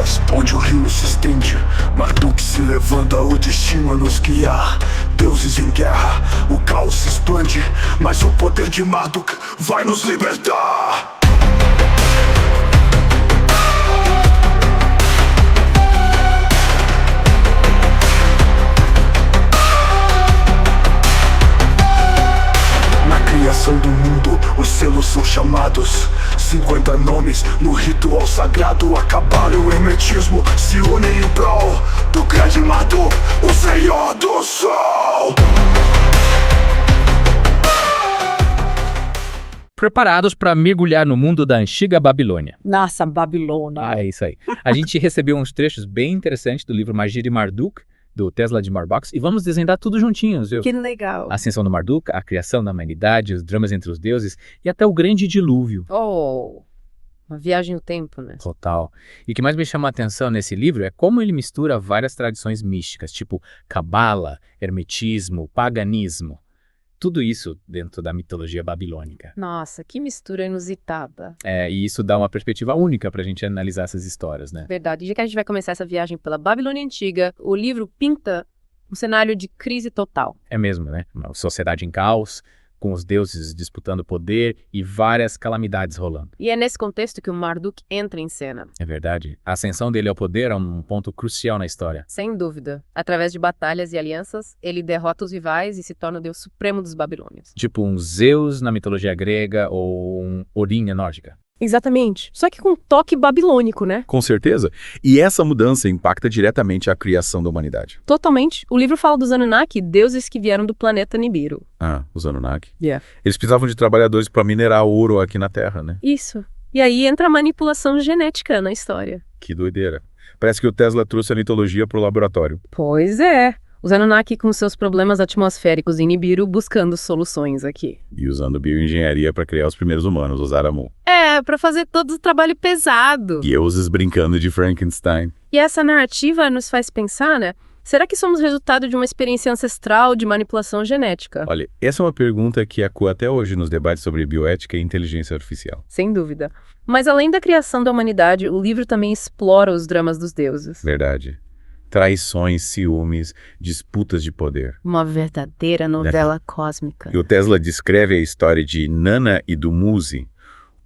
águas, onde o rio se estende. Marduk se levanta, o destino a nos guiar. Deuses em guerra, o caos se expande, mas o poder de Marduk vai nos libertar. Criação do mundo, os selos são chamados. 50 nomes no ritual sagrado. A cabala e o hermetismo se unem em prol do grande Marduk, o Senhor do Sol. Preparados para mergulhar no mundo da antiga Babilônia. Nossa, Babilônia. É isso aí. A gente recebeu uns trechos bem interessantes do livro Magia de Marduk, do Tesla de Marbox, e vamos desvendar tudo juntinhos, viu? Que legal. A ascensão do Marduk, a criação da humanidade, os dramas entre os deuses e até o grande dilúvio. Oh, uma viagem no tempo, né? Total. E o que mais me chama a atenção nesse livro é como ele mistura várias tradições místicas, tipo cabala, hermetismo, paganismo. Tudo isso dentro da mitologia babilônica. Nossa, que mistura inusitada. E isso dá uma perspectiva única pra gente analisar essas histórias, né? Verdade. Já que a gente vai começar essa viagem pela Babilônia Antiga, o livro pinta um cenário de crise total. É mesmo, né? Uma sociedade em caos, com os deuses disputando poder e várias calamidades rolando. E é nesse contexto que o Marduk entra em cena. É verdade. A ascensão dele ao poder é um ponto crucial na história. Sem dúvida. Através de batalhas e alianças, ele derrota os rivais e se torna o deus supremo dos babilônios. Tipo um Zeus na mitologia grega ou um Odin na nórdica. Exatamente. Só que com um toque babilônico, né? Com certeza. E essa mudança impacta diretamente a criação da humanidade. Totalmente. O livro fala dos Anunnaki, deuses que vieram do planeta Nibiru. Ah, os Anunnaki. Yeah. Eles precisavam de trabalhadores para minerar ouro aqui na Terra, né? Isso. E aí entra a manipulação genética na história. Que doideira. Parece que o Tesla trouxe a mitologia pro laboratório. Pois é. Os Anunnaki com seus problemas atmosféricos em Nibiru buscando soluções aqui. E usando bioengenharia para criar os primeiros humanos, os Aramu. Pra fazer todo o trabalho pesado. Deuses brincando de Frankenstein. E essa narrativa nos faz pensar, né? Será que somos resultado de uma experiência ancestral de manipulação genética? Olha, essa é uma pergunta que ecoa até hoje nos debates sobre bioética e inteligência artificial. Sem dúvida. Mas além da criação da humanidade, o livro também explora os dramas dos deuses. Verdade. Traições, ciúmes, disputas de poder. Uma verdadeira novela cósmica. E o Tesla descreve a história de Nana e do Muzi,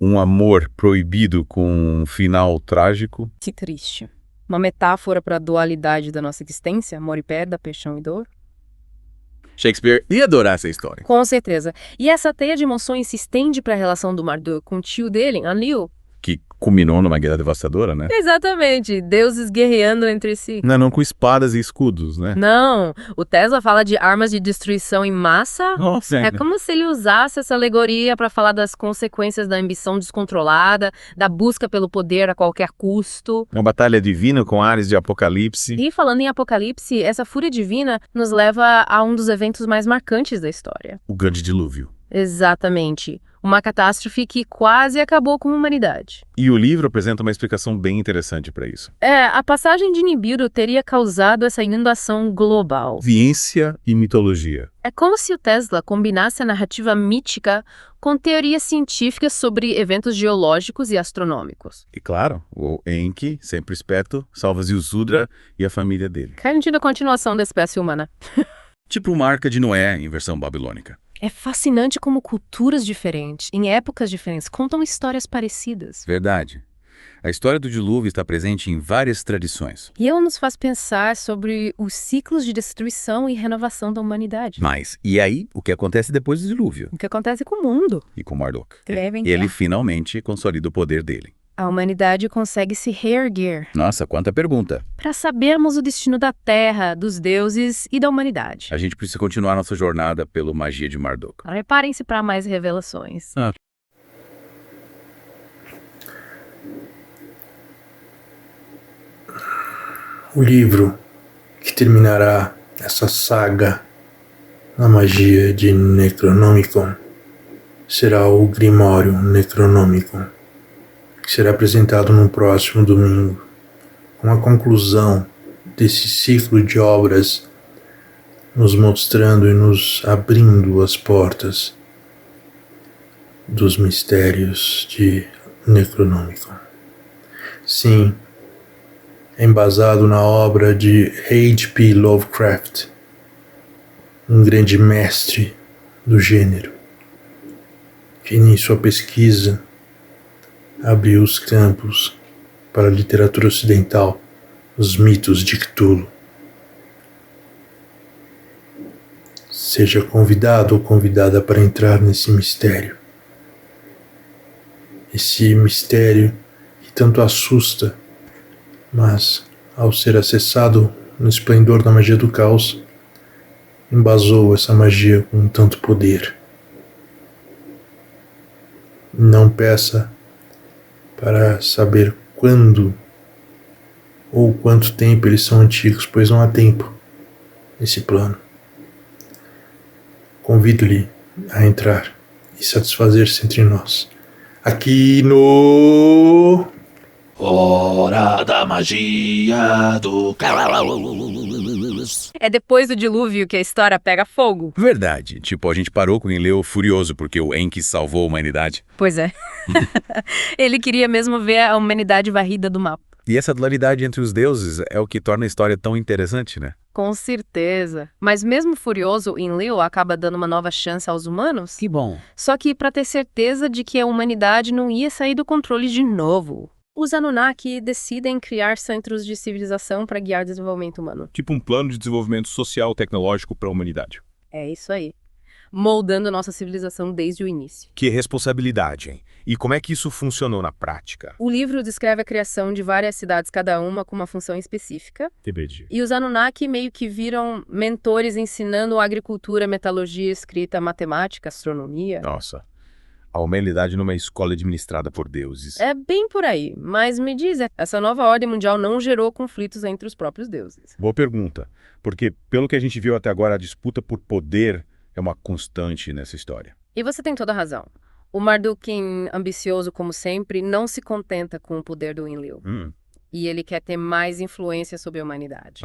um amor proibido com um final trágico. Que triste. Uma metáfora para a dualidade da nossa existência, amor e perda, paixão e dor. Shakespeare ia adorar essa história. Com certeza. E essa teia de emoções se estende para a relação do Marduk com o tio dele, Enlil. Que culminou numa guerra devastadora, né? Exatamente, deuses guerreando entre si. Não com espadas e escudos, né? Não, o Tesla fala de armas de destruição em massa. Nossa, É como se ele usasse essa alegoria para falar das consequências da ambição descontrolada, da busca pelo poder a qualquer custo. Uma batalha divina com ares de apocalipse. E falando em Apocalipse, essa fúria divina nos leva a um dos eventos mais marcantes da história. O grande dilúvio. Exatamente. Uma catástrofe que quase acabou com a humanidade. E o livro apresenta uma explicação bem interessante para isso. A passagem de Nibiru teria causado essa inundação global. Ciência e mitologia. É como se o Tesla combinasse a narrativa mítica com teorias científicas sobre eventos geológicos e astronômicos. E claro, o Enki, sempre esperto, salva Ziusudra e a família dele. Garantindo a continuação da espécie humana. Tipo uma Arca de Noé em versão babilônica. É fascinante como culturas diferentes, em épocas diferentes, contam histórias parecidas. Verdade. A história do dilúvio está presente em várias tradições. E ela nos faz pensar sobre os ciclos de destruição e renovação da humanidade. Mas, e aí, o que acontece depois do dilúvio? O que acontece com o mundo? E com Marduk? Devem Ele ter. finalmente consolida o poder dele. A humanidade consegue se reerguer Nossa, quanta pergunta. para sabermos o destino da Terra, dos deuses e da humanidade. A gente precisa continuar nossa jornada pelo Magia de Marduk. Preparem-se para mais revelações. O livro que terminará essa saga na magia de Necronomicon será o Grimório Necronomicon, que será apresentado no próximo domingo, com a conclusão desse ciclo de obras, nos mostrando e nos abrindo as portas dos mistérios de Necronomicon. Sim, é embasado na obra de H.P. Lovecraft, um grande mestre do gênero, que em sua pesquisa abriu os campos para a literatura ocidental, os mitos de Cthulhu. Seja convidado ou convidada para entrar nesse mistério. Esse mistério que tanto assusta, mas ao ser acessado no esplendor da magia do caos, embasou essa magia com tanto poder. Não peça para saber quando ou quanto tempo eles são antigos, pois não há tempo nesse plano. Convido-lhe a entrar e satisfazer-se entre nós. Aqui no... Hora da magia do caos. É depois do dilúvio que a história pega fogo? Verdade. Tipo, a gente parou com o Enlil furioso porque o Enki salvou a humanidade. Pois é. Ele queria mesmo ver a humanidade varrida do mapa. E essa dualidade entre os deuses é o que torna a história tão interessante, né? Com certeza. Mas mesmo furioso, Enlil acaba dando uma nova chance aos humanos? Que bom. Só que para ter certeza de que a humanidade não ia sair do controle de novo. Os Anunnaki decidem criar centros de civilização para guiar o desenvolvimento humano. Tipo um plano de desenvolvimento social tecnológico para a humanidade. É isso aí. Moldando nossa civilização desde o início. Que responsabilidade, hein? E como é que isso funcionou na prática? O livro descreve a criação de várias cidades, cada uma com uma função específica. TBD. E os Anunnaki meio que viram mentores ensinando agricultura, metalurgia, escrita, matemática, astronomia. Nossa, a humanidade numa escola administrada por deuses. É bem por aí, mas me diz, essa nova ordem mundial não gerou conflitos entre os próprios deuses. Boa pergunta, porque pelo que a gente viu até agora, a disputa por poder é uma constante nessa história. E você tem toda a razão. O Marduk, ambicioso como sempre, não se contenta com o poder do Enlil. E ele quer ter mais influência sobre a humanidade.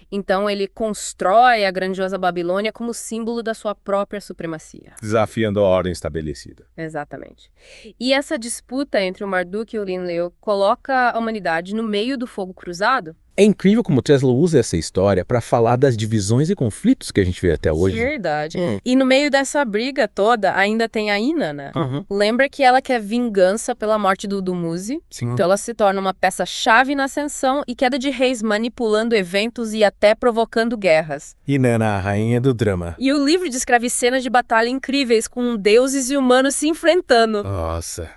Então ele constrói a grandiosa Babilônia como símbolo da sua própria supremacia. Desafiando a ordem estabelecida. Exatamente. E essa disputa entre o Marduk e o Enlil coloca a humanidade no meio do fogo cruzado. É incrível como Tesla usa essa história para falar das divisões e conflitos que a gente vê até hoje. Verdade. E no meio dessa briga toda, ainda tem a Inanna. Lembra que ela quer vingança pela morte do Dumuzi? Sim. Então ela se torna uma peça-chave na ascensão e queda de reis manipulando eventos e até provocando guerras. Inanna, a rainha do drama. E o livro descreve cenas de batalha incríveis com deuses e humanos se enfrentando. Nossa,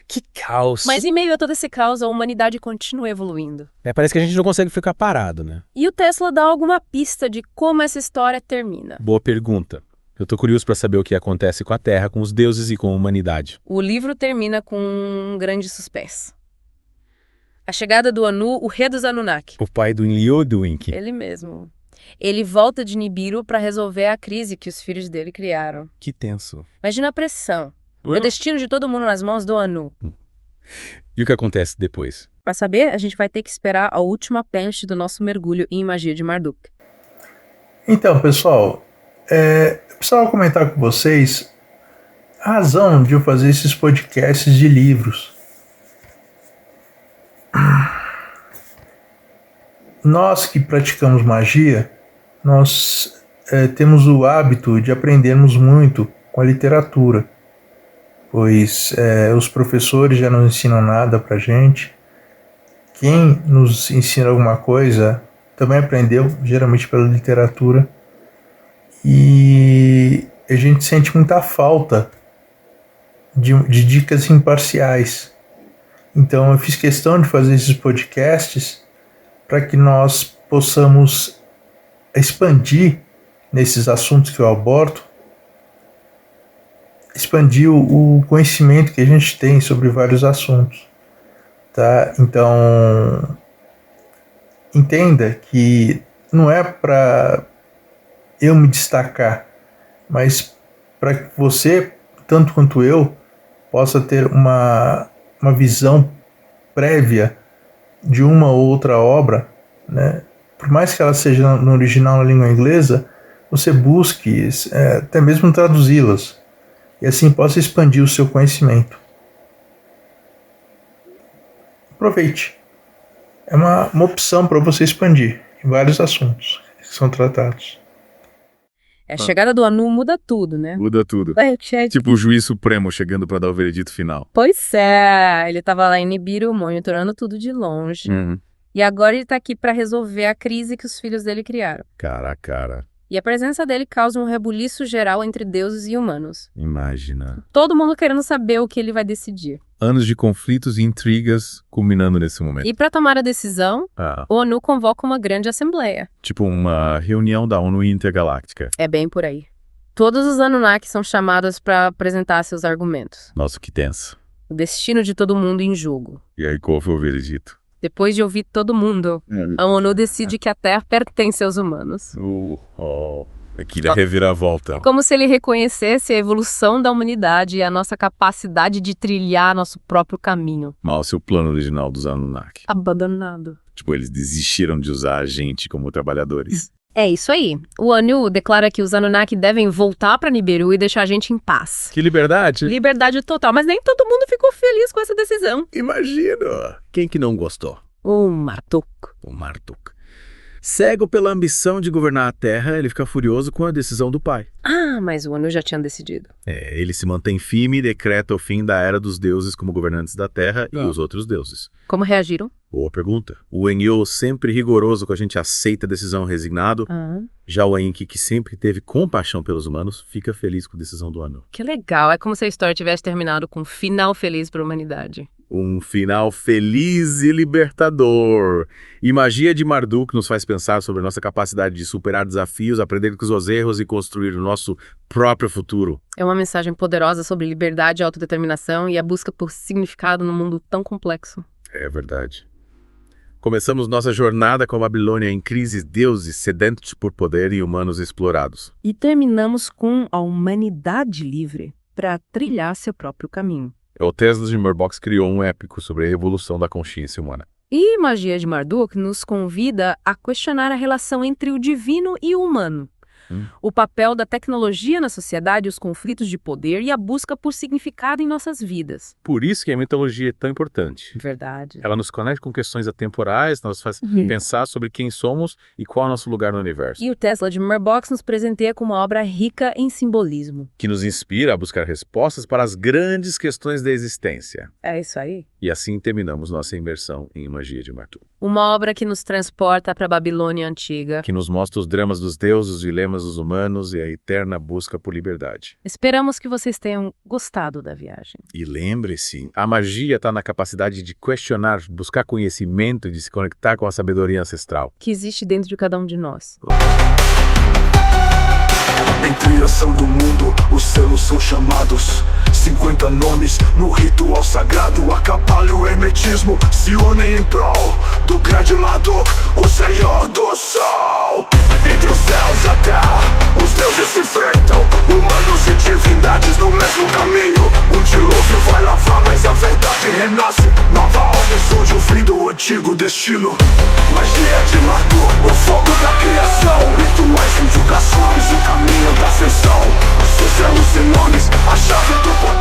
que caos. Mas em meio a todo esse caos, a humanidade continua evoluindo. Parece que a gente não consegue ficar parado, né? E o Tesla dá alguma pista de como essa história termina. Boa pergunta. Eu tô curioso para saber o que acontece com a Terra, com os deuses e com a humanidade. O livro termina com um grande suspense. A chegada do Anu, o rei dos Anunnaki. O pai do Enlil e do Enki. Ele mesmo. Ele volta de Nibiru para resolver a crise que os filhos dele criaram. Que tenso. Imagina a pressão. O destino de todo mundo nas mãos do Anu. E o que acontece depois? Para saber, a gente vai ter que esperar a última parte do nosso mergulho em magia de Marduk. Então, pessoal, eu precisava comentar com vocês a razão de eu fazer esses podcasts de livros. Nós que praticamos magia, nós temos o hábito de aprendermos muito com a literatura, pois os professores já não ensinam nada pra gente. Quem nos ensina alguma coisa também aprendeu, geralmente pela literatura, e a gente sente muita falta de dicas imparciais. Então eu fiz questão de fazer esses podcasts para que nós possamos expandir nesses assuntos que eu abordo, expandir o conhecimento que a gente tem sobre vários assuntos, tá? Então, entenda que não é para eu me destacar, mas para que você, tanto quanto eu, possa ter uma visão prévia de uma ou outra obra, né? Por mais que ela seja no original na língua inglesa, você busque até mesmo traduzi-las, e assim possa expandir o seu conhecimento. Aproveite. é uma opção para você expandir em vários assuntos que são tratados. A chegada do Anu muda tudo, né? Muda tudo. Tipo o juiz supremo chegando para dar o veredito final. Pois é, ele tava lá em Nibiru monitorando tudo de longe. E agora ele tá aqui pra resolver a crise que os filhos dele criaram. Cara a cara. E a presença dele causa um rebuliço geral entre deuses e humanos. Imagina. Todo mundo querendo saber o que ele vai decidir. Anos de conflitos e intrigas culminando nesse momento. E pra tomar a decisão, o ONU convoca uma grande assembleia. Tipo uma reunião da ONU Intergaláctica. É bem por aí. Todos os Anunnaki são chamados pra apresentar seus argumentos. Nossa, que tenso. O destino de todo mundo em jogo. E aí qual foi o veredito? Depois de ouvir todo mundo, a ONU decide que a Terra pertence aos humanos. Aqui da reviravolta. Como se ele reconhecesse a evolução da humanidade e a nossa capacidade de trilhar nosso próprio caminho. Mal seu plano original dos Anunnaki. Abandonado. Tipo, eles desistiram de usar a gente como trabalhadores. É isso aí. O Anu declara que os Anunnaki devem voltar pra Nibiru e deixar a gente em paz. Que liberdade. Liberdade total, mas nem todo mundo ficou feliz com essa decisão. Imagina. Quem que não gostou? O Marduk. O Marduk. Cego pela ambição de governar a Terra, ele fica furioso com a decisão do pai. Ah, mas o Anu já tinha decidido. Ele se mantém firme e decreta o fim da Era dos Deuses como governantes da Terra e os outros deuses. Como reagiram? Boa pergunta. O Enyo, sempre rigoroso com a gente, aceita a decisão resignado. Já o Enki, que sempre teve compaixão pelos humanos, fica feliz com a decisão do Anu. Que legal. É como se a história tivesse terminado com um final feliz para a humanidade. Um final feliz e libertador. E magia de Marduk nos faz pensar sobre a nossa capacidade de superar desafios, aprender com os erros e construir o nosso próprio futuro. É uma mensagem poderosa sobre liberdade, autodeterminação e a busca por significado num mundo tão complexo. É verdade. Começamos nossa jornada com a Babilônia em crise, deuses sedentos por poder e humanos explorados. E terminamos com a humanidade livre para trilhar seu próprio caminho. O Tesla de Murbox criou um épico sobre a evolução da consciência humana. E Magia de Marduk nos convida a questionar a relação entre o divino e o humano. O papel da tecnologia na sociedade, os conflitos de poder e a busca por significado em nossas vidas. Por isso que a mitologia é tão importante. Verdade. Ela nos conecta com questões atemporais, nos faz pensar sobre quem somos e qual é o nosso lugar no universo. E o Tesla de Murbox nos presenteia com uma obra rica em simbolismo. Que nos inspira a buscar respostas para as grandes questões da existência. É isso aí. E assim terminamos nossa imersão em Magia de Marduk. Uma obra que nos transporta para a Babilônia antiga. Que nos mostra os dramas dos deuses, os dilemas dos humanos e a eterna busca por liberdade. Esperamos que vocês tenham gostado da viagem. E lembre-se, a magia está na capacidade de questionar, buscar conhecimento e de se conectar com a sabedoria ancestral. Que existe dentro de cada um de nós. Em criação do mundo, os selos são chamados. 50 nomes no ritual sagrado. A cabala e o hermetismo se unem em prol do grande Marduk, o Senhor do Sol. Entre os céus e a terra, os deuses se enfrentam. Humanos e divindades no mesmo caminho. Um dilúvio vai lavar, mas a verdade renasce. Nova ordem surge, o fim do antigo destino. Magia de Marduk, o fogo da criação. Rituais, invocações, o caminho da ascensão. Os seus elos e nomes, a chave do poder.